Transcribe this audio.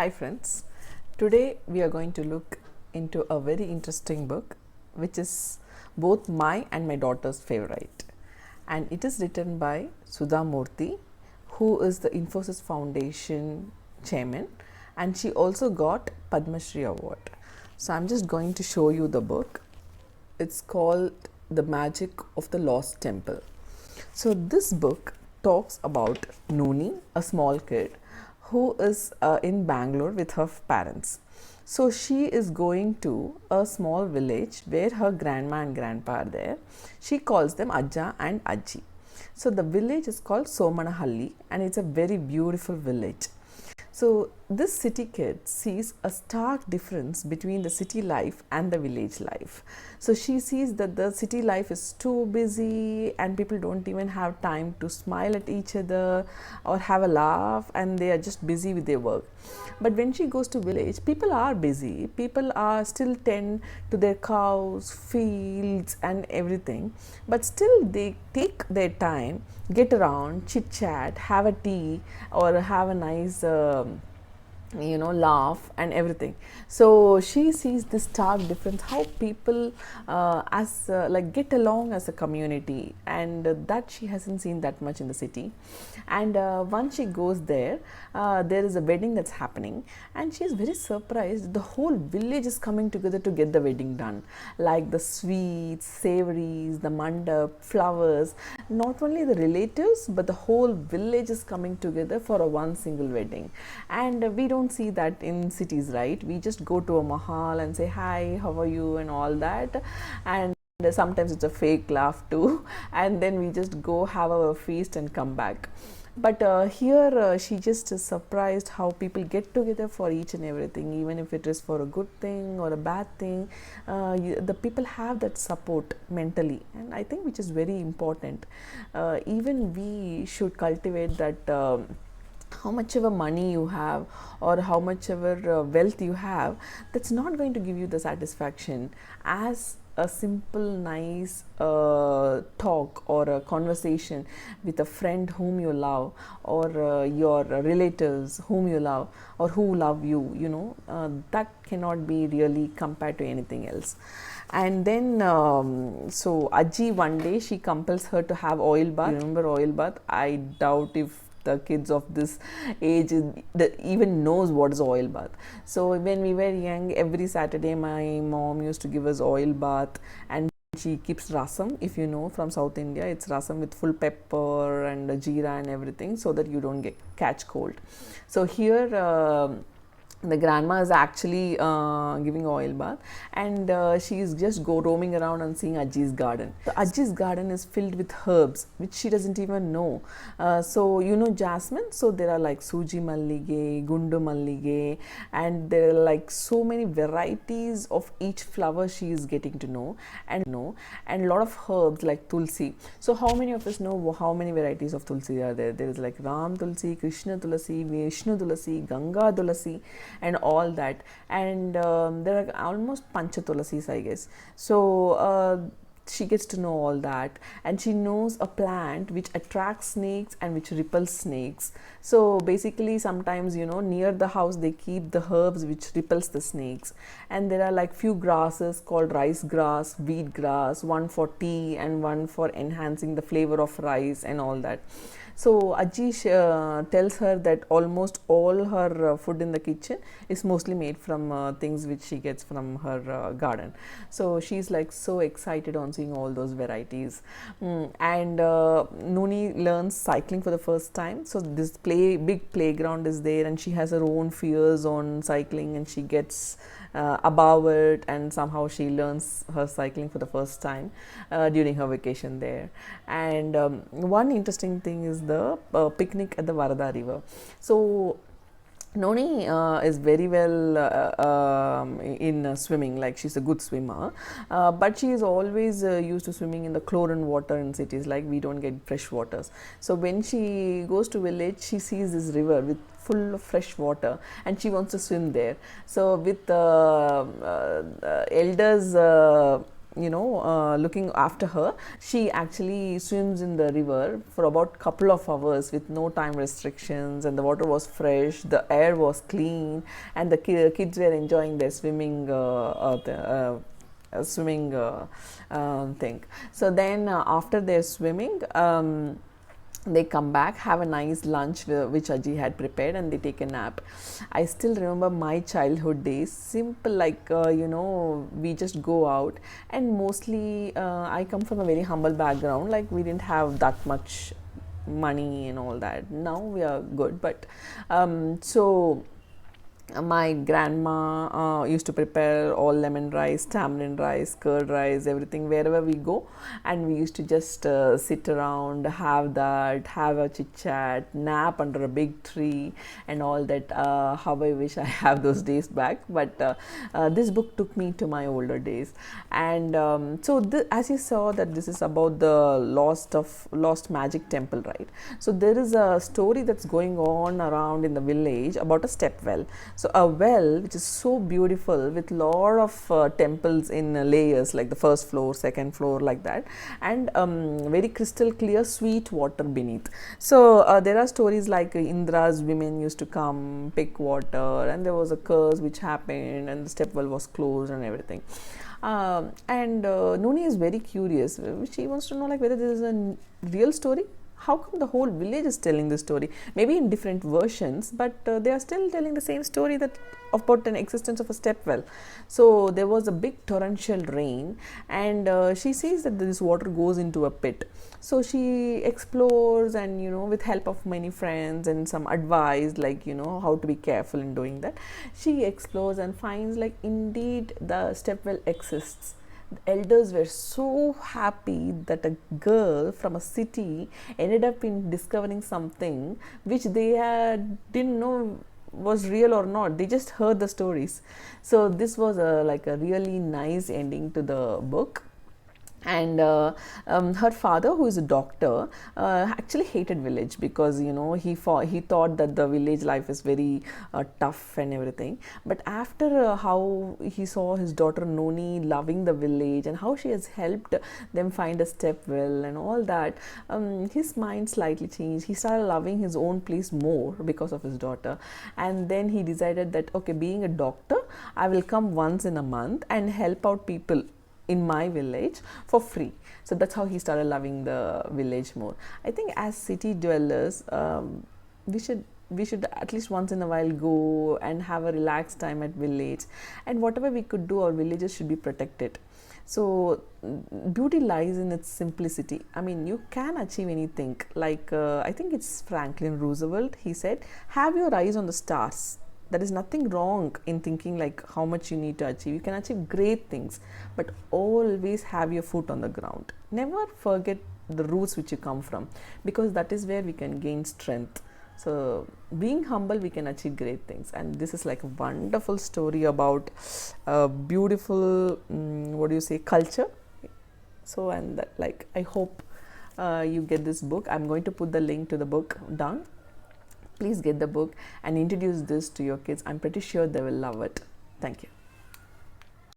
Hi friends, today we are going to look into a very interesting book which is both my and my daughter's favorite, and it is written by Sudha Murthy, who is the Infosys Foundation chairman, and she also got Padma Shri award. So I'm just going to show you the book. It's called The Magic of the Lost Temple. So this book talks about Nooni, a small kid who is in Bangalore with her parents. So she is going to a small village where her grandma and grandpa are there. She calls them Ajja and Ajji. So the village is called Somanahalli and it's a very beautiful village. So this city kid sees a stark difference between the city life and the village life. So she sees that the city life is too busy and people don't even have time to smile at each other or have a laugh, and they are just busy with their work. But when she goes to village, people are busy. People are still tend to their cows, fields and everything. But still they take their time, get around, chit chat, have a tea or have a nice laugh and everything. So she sees this stark difference, how people like get along as a community, and that she hasn't seen that much in the city. And once she goes there, there is a wedding that's happening, and she is very surprised the whole village is coming together to get the wedding done, like the sweets, savories, the mandap, flowers. Not only the relatives but the whole village is coming together for a one single wedding. And we don't see that in cities, right? We just go to a mahal and say hi, how are you and all that, and sometimes it's a fake laugh too, and then we just go have our feast and come back. But here she just is surprised how people get together for each and everything, even if it is for a good thing or a bad thing. The people have that support mentally, and I think which is very important. Even we should cultivate that. How much ever money you have or how much ever wealth you have, that's not going to give you the satisfaction as a simple nice talk or a conversation with a friend whom you love, or your relatives whom you love or who love you. That cannot be really compared to anything else. And then so Ajji, one day she compels her to have oil bath. Remember oil bath? I doubt if the kids of this age even knows what is oil bath. So when we were young, every Saturday my mom used to give us oil bath, and she keeps rasam. If you know, from South India, it's rasam with full pepper and jeera and everything, so that you don't catch cold. So here the grandma is actually giving oil bath, and she is just roaming around and seeing Ajji's garden. So Ajji's garden is filled with herbs which she doesn't even know. So you know jasmine, so there are like Suji Mallige, Gundu Mallige, and there are like so many varieties of each flower she is getting to know, and a lot of herbs like tulsi. So how many of us know how many varieties of tulsi are there? There is like Ram Tulsi, Krishna Tulsi, Vishnu Tulsi, Ganga Tulsi and all that, and there are almost Pancha Tulasis, I guess. So she gets to know all that, and she knows a plant which attracts snakes and which repels snakes. So basically sometimes near the house they keep the herbs which repels the snakes, and there are like few grasses called rice grass, wheat grass, one for tea and one for enhancing the flavor of rice and all that. So Ajji tells her that almost all her food in the kitchen is mostly made from things which she gets from her garden. So she's like so excited on seeing all those varieties. And Nooni learns cycling for the first time. So this big playground is there, and she has her own fears on cycling, and she gets above it, and somehow she learns her cycling for the first time during her vacation there. And one interesting thing is the picnic at the Varada river. So Nooni is very well in swimming, like she's a good swimmer, but she is always used to swimming in the chlorine water in cities, like we don't get fresh waters. So when she goes to village, she sees this river with full of fresh water, and she wants to swim there. So with elders looking after her, she actually swims in the river for about couple of hours with no time restrictions, and the water was fresh, the air was clean, and the kids were enjoying their swimming thing. So then after their swimming, they come back, have a nice lunch which Aji had prepared, and they take a nap. I still remember my childhood days, simple, like we just go out, and mostly I come from a very humble background, like we didn't have that much money and all that. Now we are good, but so my grandma used to prepare all lemon rice, tamarind rice, curd rice, everything wherever we go, and we used to just sit around, have that, have a chit chat, nap under a big tree, and all that. How I wish I have those days back. But this book took me to my older days, and so as you saw, that this is about the lost magic temple, right? So there is a story that's going on around in the village about a step well. So a well which is so beautiful with lot of temples in layers, like the first floor, second floor, like that, and very crystal clear sweet water beneath. So there are stories like Indra's women used to come pick water, and there was a curse which happened, and the step well was closed and everything. And Noni is very curious. She wants to know, like, whether this is a real story. How come the whole village is telling this story? Maybe in different versions, but they are still telling the same story, that about an existence of a step well. So there was a big torrential rain, and she sees that this water goes into a pit. So she explores, and with help of many friends and some advice, like how to be careful in doing that, she explores and finds, like, indeed the step well exists. The elders were so happy that a girl from a city ended up in discovering something which they didn't know was real or not. They just heard the stories. So this was like a really nice ending to the book. And her father, who is a doctor, actually hated village, because he thought that the village life is very tough and everything. But after how he saw his daughter Noni loving the village, and how she has helped them find a step well and all that, his mind slightly changed. He started loving his own place more because of his daughter. And then he decided that, okay, being a doctor, I will come once in a month and help out people in my village for free. So that's how he started loving the village more. I think as city dwellers, we should at least once in a while go and have a relaxed time at village, and whatever we could do, our villages should be protected. So beauty lies in its simplicity. I mean, you can achieve anything. Like I think it's Franklin Roosevelt, he said, have your eyes on the stars. There is nothing wrong in thinking like how much you need to achieve. You can achieve great things, but always have your foot on the ground. Never forget the roots which you come from, because that is where we can gain strength. So being humble, we can achieve great things. And this is like a wonderful story about a beautiful culture. So, and that, like, I hope you get this book. I'm going to put the link to the book down. Please get the book and introduce this to your kids. I'm pretty sure they will love it. Thank you.